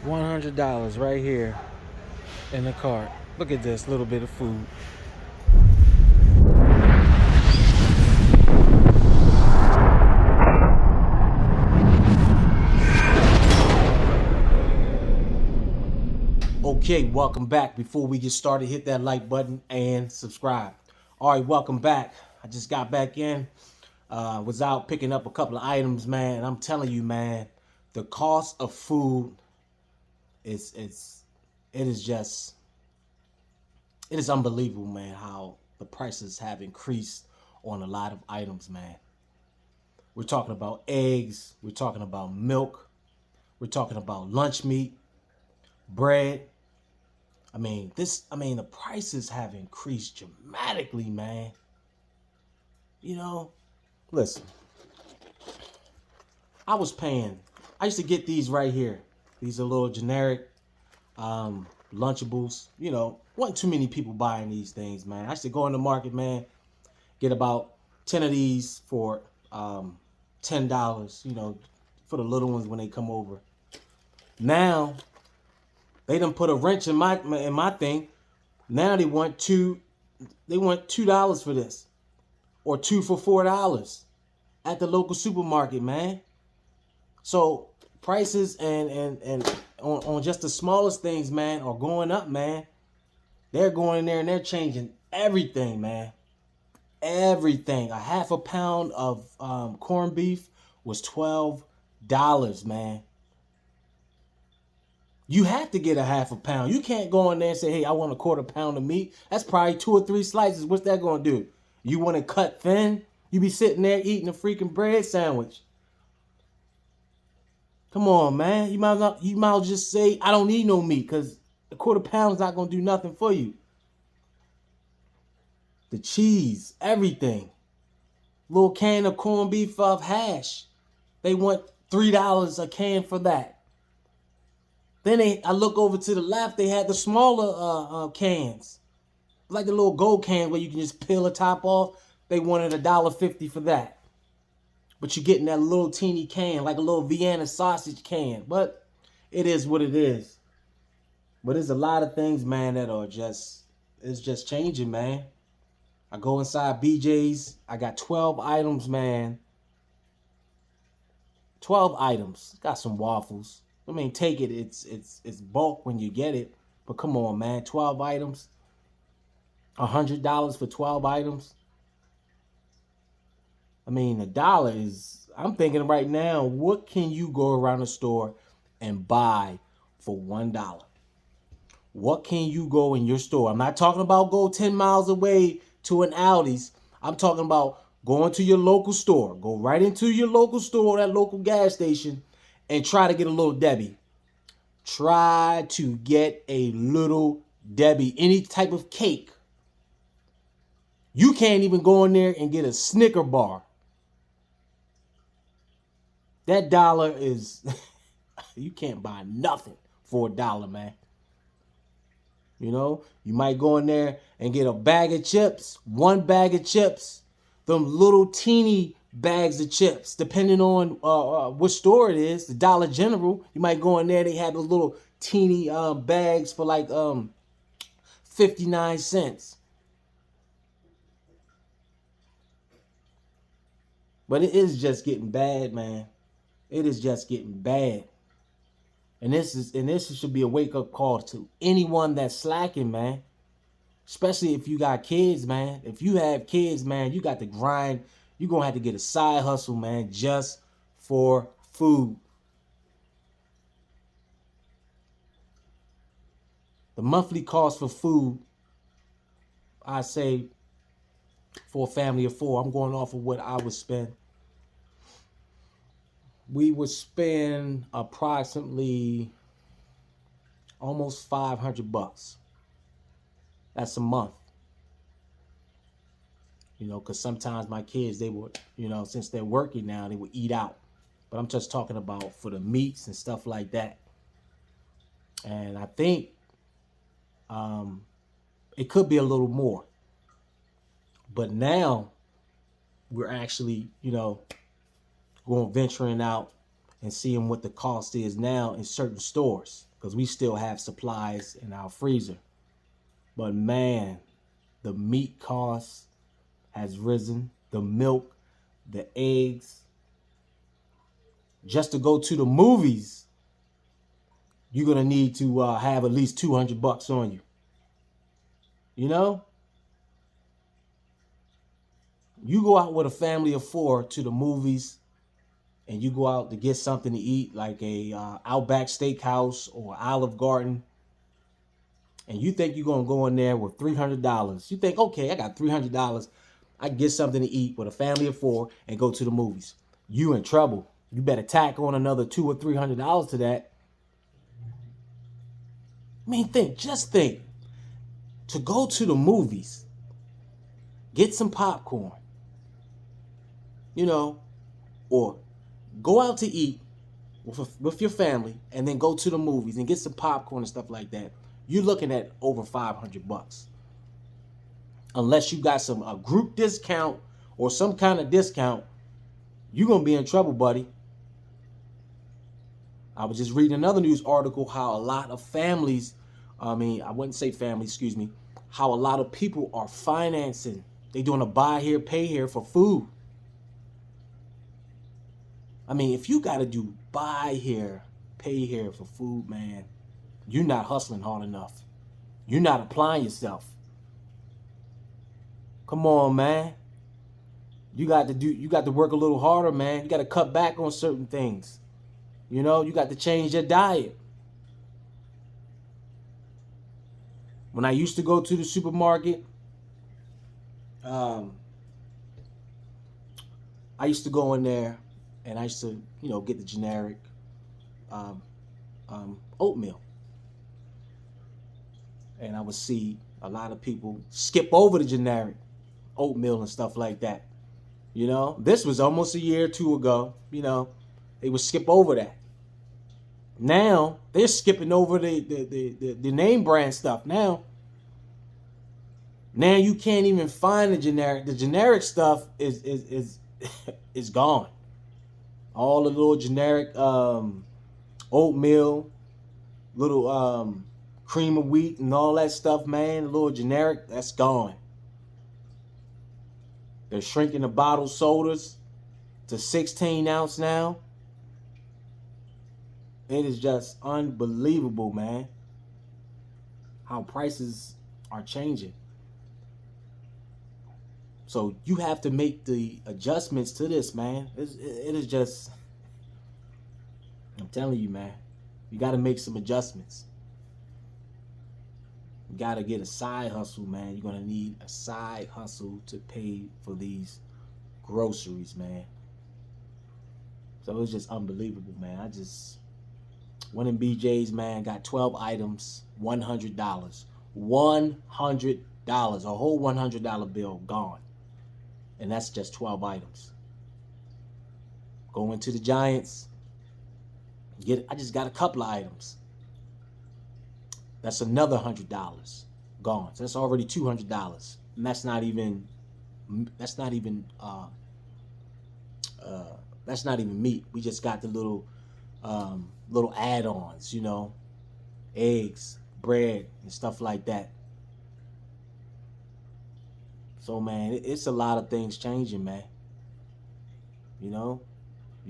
$100 right here in the cart. Look at this little bit of food. Okay, welcome back. Before we get started, hit that like button and subscribe. All right, welcome back. I just got back in. Was out picking up a couple of items, man. And I'm telling you, man, the cost of food is it is just it is unbelievable, man, how the prices have increased on a lot of items, man. We're talking about eggs, we're talking about milk, we're talking about lunch meat, bread. The prices have increased dramatically, man. You know, listen, I used to get these right here. These are little generic Lunchables. Wasn't too many people buying these things, man. I used to go in the market, man, get about 10 of these for $10, for the little ones when they come over. Now, they done put a wrench in my thing. Now they want $2 for this. Or two for $4 at the local supermarket, man. So prices and on just the smallest things, man, are going up, man. They're going in there and they're changing everything, man. Everything. A half a pound of corned beef was $12, man. You have to get a half a pound. You can't go in there and say, hey, I want a quarter pound of meat. That's probably 2 or 3 slices. What's that going to do? You want it cut thin? You be sitting there eating a freaking bread sandwich. Come on, man. You might as well just say, I don't need no meat, because a quarter pound's not going to do nothing for you. The cheese, everything. Little can of corned beef hash. They want $3 a can for that. Then I look over to the left, they had the smaller cans. Like the little gold can where you can just peel the top off. They wanted $1.50 for that. But you're getting that little teeny can, like a little Vienna sausage can. But it is what it is. But there's a lot of things, man, that are it's just changing, man. I go inside BJ's. I got 12 items, man. 12 items. Got some waffles. Take it. It's bulk when you get it. But come on, man. 12 items. $100 for 12 items. $1 is, I'm thinking right now, what can you go around the store and buy for $1? What can you go in your store? I'm not talking about go 10 miles away to an Aldi's. I'm talking about going to your local store. Go right into your local store, that local gas station, and try to get a little Debbie. Try to get a little Debbie, any type of cake. You can't even go in there and get a Snicker bar. That dollar is, you can't buy nothing for $1, man. You might go in there and get a bag of chips, 1 bag of chips, them little teeny bags of chips, depending on what store it is. The Dollar General, you might go in there, they have those little teeny bags for like 59 cents. But it is just getting bad, man. It is just getting bad. And this should be a wake-up call to anyone that's slacking, man. Especially if you got kids, man. If you have kids, man, you got to grind. You're going to have to get a side hustle, man, just for food. The monthly cost for food, I say, for a family of 4, I'm going off of what I would spend. We would spend approximately almost $500. That's a month. Because sometimes my kids, they would, since they're working now, they would eat out. But I'm just talking about for the meats and stuff like that. And I think it could be a little more. But now we're actually, going venturing out and seeing what the cost is now in certain stores. because we still have supplies in our freezer. But man, the meat cost has risen, the milk, the eggs. Just to go to the movies, you're gonna need to have at least $200 on you. You know, you go out with a family of 4 to the movies, and you go out to get something to eat, like a Outback Steakhouse or Olive Garden, and you think you're gonna go in there with $300. You think, okay, I got $300. I can get something to eat with a family of 4 and go to the movies. You in trouble. You better tack on another $200 or $300 to that. I mean, just think. To go to the movies, get some popcorn, you know, or go out to eat with your family and then go to the movies and get some popcorn and stuff like that. You're looking at over $500. Unless you got a group discount or some kind of discount, you're going to be in trouble, buddy. I was just reading another news article how a lot of families, I wouldn't say families, excuse me, how a lot of people are financing. They're doing a buy here, pay here for food. I mean, if you got to do buy here, pay here for food, man, you're not hustling hard enough. You're not applying yourself. Come on, man. You got to work a little harder, man. You got to cut back on certain things. You know, you got to change your diet. When I used to go to the supermarket, I used to go in there and I used to, get the generic oatmeal. And I would see a lot of people skip over the generic oatmeal and stuff like that. This was almost a year or two ago. They would skip over that. Now they're skipping over the name brand stuff. Now you can't even find the generic. The generic stuff is gone. All the little generic oatmeal, little cream of wheat and all that stuff, man, the little generic, that's gone. They're shrinking the bottled sodas to 16 ounce now. It is just unbelievable, man, how prices are changing. So you have to make the adjustments to this, man. It is just, I'm telling you, man, you got to make some adjustments. You got to get a side hustle, man. You're going to need a side hustle to pay for these groceries, man. So it's just unbelievable, man. I just went in BJ's, man, got 12 items, $100. $100. A whole $100 bill gone. And that's just 12 items. Going to the Giants, I just got a couple of items. That's another $100 gone. So that's already $200. And that's not even meat. We just got the little add-ons, eggs, bread, and stuff like that. So, man, it's a lot of things changing, man. You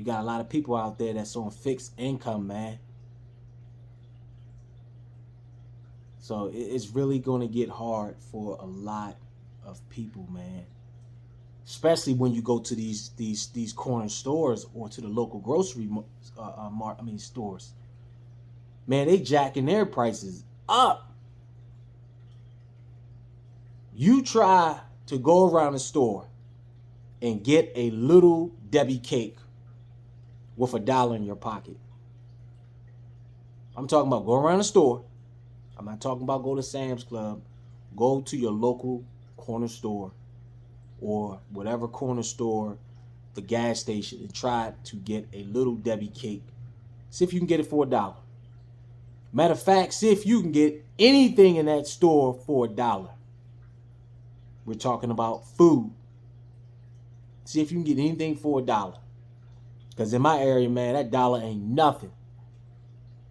got a lot of people out there that's on fixed income, man. So it's really going to get hard for a lot of people, man. Especially when you go to these corner stores or to the local grocery stores. Man, they jacking their prices up. You try to go around the store and get a little Debbie cake with $1 in your pocket. I'm talking about go around the store. I'm not talking about go to Sam's Club. Go to your local corner store or whatever corner store, the gas station, and try to get a little Debbie cake. See if you can get it for $1. Matter of fact, see if you can get anything in that store for $1. We're talking about food. See if you can get anything for $1. Because in my area, man, that $1 ain't nothing.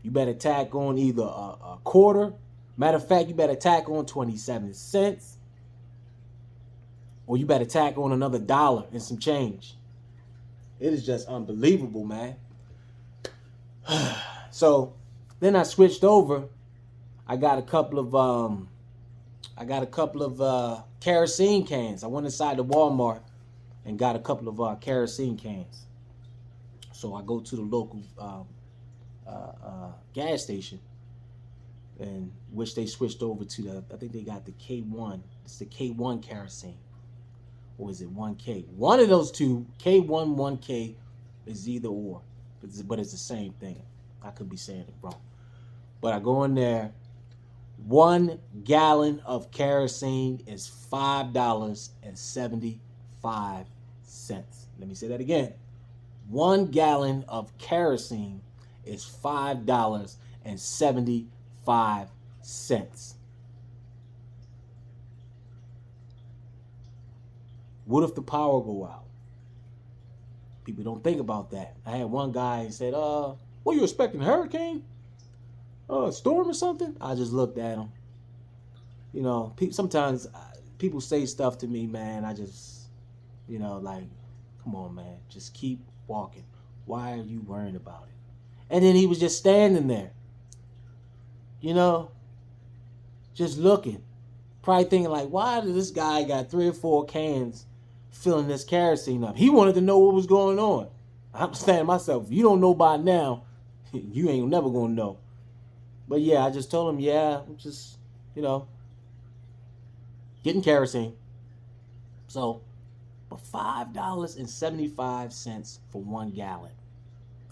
You better tack on either a quarter. Matter of fact, you better tack on 27 cents. Or you better tack on another dollar and some change. It is just unbelievable, man. So then I switched over. I got a couple of kerosene cans. I went inside the Walmart and got a couple of kerosene cans. So I go to the local gas station, and which they switched over to I think they got the K1. It's the K1 kerosene. Or is it 1K? One of those two, K1, 1K, is either or. But it's the same thing. I could be saying it wrong. But I go in there. 1 gallon of kerosene is $5.75. Let me say that again. 1 gallon of kerosene is $5.75. What if the power go out? People don't think about that. I had one guy who said, what, you expecting, a hurricane? A storm or something? I just looked at him. You know, sometimes people say stuff to me, man. I just, like, come on, man. Just keep walking. Why are you worrying about it? And then he was just standing there, just looking. Probably thinking, like, why did this guy got 3 or 4 cans filling this kerosene up? He wanted to know what was going on. I'm saying to myself, if you don't know by now, you ain't never going to know. But yeah, I just told him, yeah, I'm just, getting kerosene. So, but $5.75 for 1 gallon.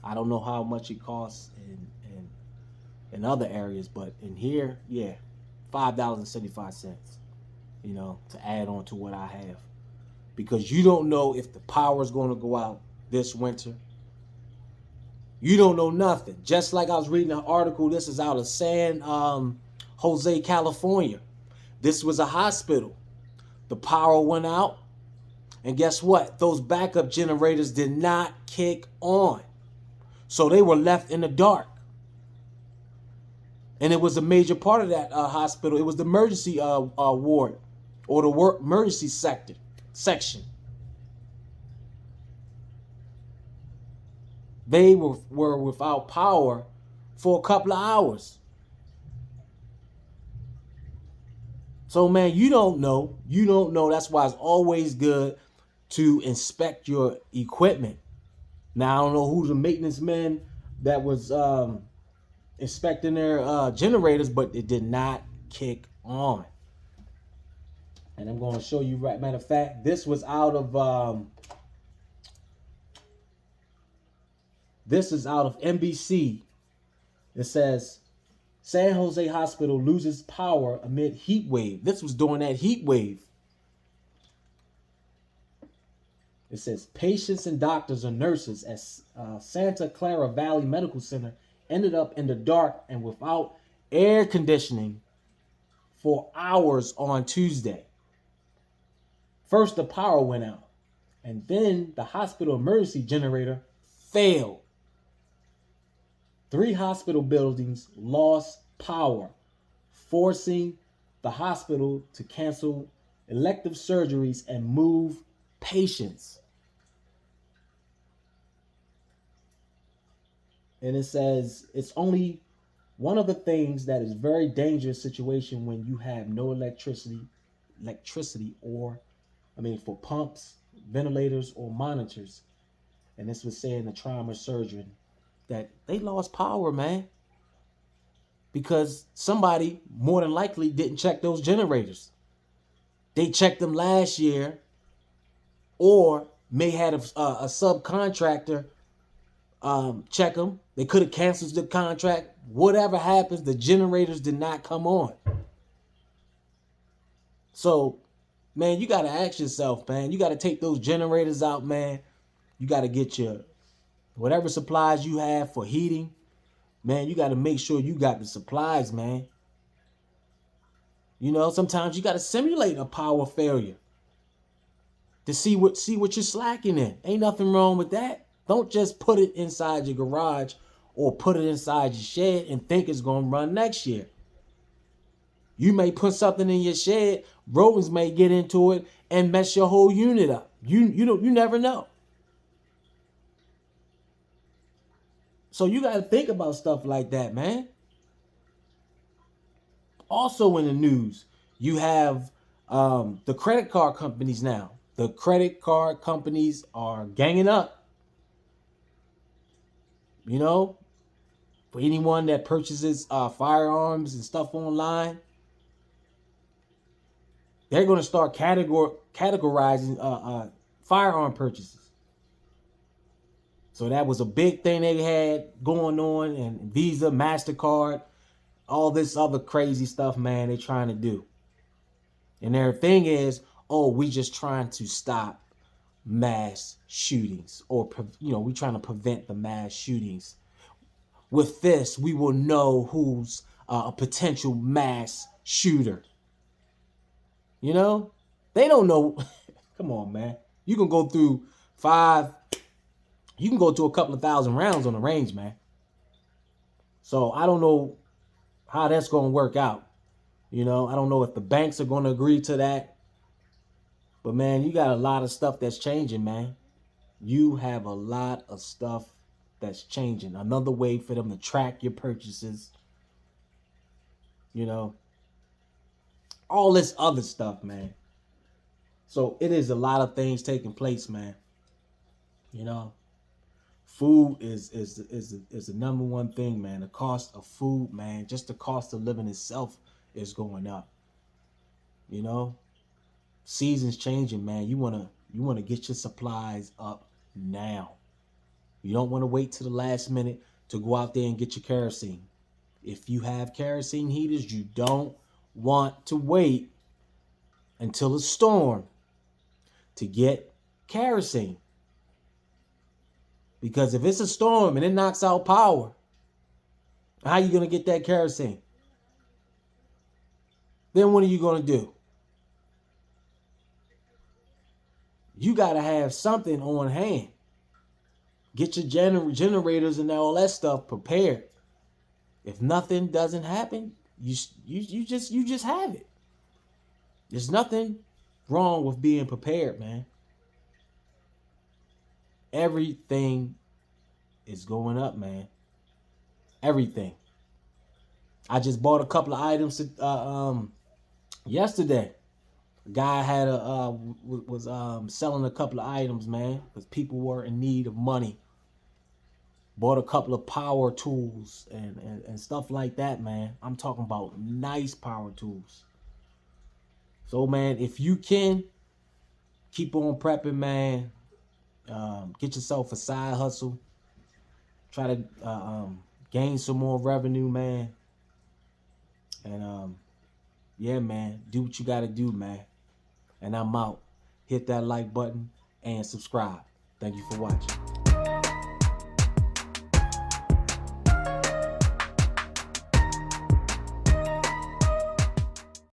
I don't know how much it costs in other areas, but in here, yeah, $5.75, to add on to what I have. Because you don't know if the power is going to go out this winter. You don't know nothing. Just like I was reading an article, this is out of San Jose, California. This was a hospital. The power went out. And guess what? Those backup generators did not kick on. So they were left in the dark. And it was a major part of that hospital. It was the emergency ward or the emergency section. They were without power for a couple of hours. So, man, you don't know. You don't know. That's why it's always good to inspect your equipment. Now, I don't know who the maintenance man that was inspecting their generators, but it did not kick on. And I'm going to show you right. Matter of fact, this was out of NBC. It says San Jose Hospital loses power amid heat wave. This was during that heat wave. It says patients and doctors and nurses at Santa Clara Valley Medical Center ended up in the dark and without air conditioning for hours on Tuesday. First, the power went out, and then the hospital emergency generator failed. 3 hospital buildings lost power, forcing the hospital to cancel elective surgeries and move patients. And it says it's only one of the things that is very dangerous situation when you have no electricity for pumps, ventilators, or monitors. And this was saying the trauma surgeon that they lost power, man, because somebody more than likely didn't check those generators. They checked them last year, or may have a subcontractor check them. They could have canceled the contract. Whatever happens, the generators did not come on. So, man, you got to ask yourself, man, you got to take those generators out, man. You got to get your whatever supplies you have for heating, man, you got to make sure you got the supplies, man. Sometimes you got to simulate a power failure to see what you're slacking in. Ain't nothing wrong with that. Don't just put it inside your garage or put it inside your shed and think it's going to run next year. You may put something in your shed, rodents may get into it and mess your whole unit up. You never know. So you got to think about stuff like that, man. Also in the news, you have the credit card companies now. The credit card companies are ganging up. You know, for anyone that purchases firearms and stuff online, they're going to start categorizing firearm purchases. So that was a big thing they had going on, and Visa, MasterCard, all this other crazy stuff, man, they're trying to do. And their thing is, oh, we just trying to stop mass shootings, or, you know, we trying to prevent the mass shootings. With this, we will know who's a potential mass shooter. You know, they don't know. Come on, man. You can go through you can go to a couple of thousand rounds on the range, man. So I don't know how that's going to work out. You know, I don't know if the banks are going to agree to that. But, man, you got a lot of stuff that's changing, man. You have a lot of stuff that's changing. Another way for them to track your purchases. You know, all this other stuff, man. So it is a lot of things taking place, man. You know, food is the number one thing, man. The cost of food, man, just the cost of living itself is going up. You know, seasons changing, man. You wanna get your supplies up now. You don't want to wait to the last minute to go out there and get your kerosene. If you have kerosene heaters, you don't want to wait until a storm to get kerosene. Because if it's a storm and it knocks out power, how are you going to get that kerosene? Then what are you going to do? You got to have something on hand. Get your generators and all that stuff prepared. If nothing doesn't happen, you just have it. There's nothing wrong with being prepared, man. Everything is going up, man. Everything. I just bought a couple of items yesterday. A guy had was selling a couple of items, man, because people were in need of money. Bought a couple of power tools and stuff like that, man. I'm talking about nice power tools. So, man, if you can, keep on prepping, man. Get yourself a side hustle. Try to gain some more revenue, man. And, yeah, man, do what you got to do, man. And I'm out. Hit that like button and subscribe. Thank you for watching.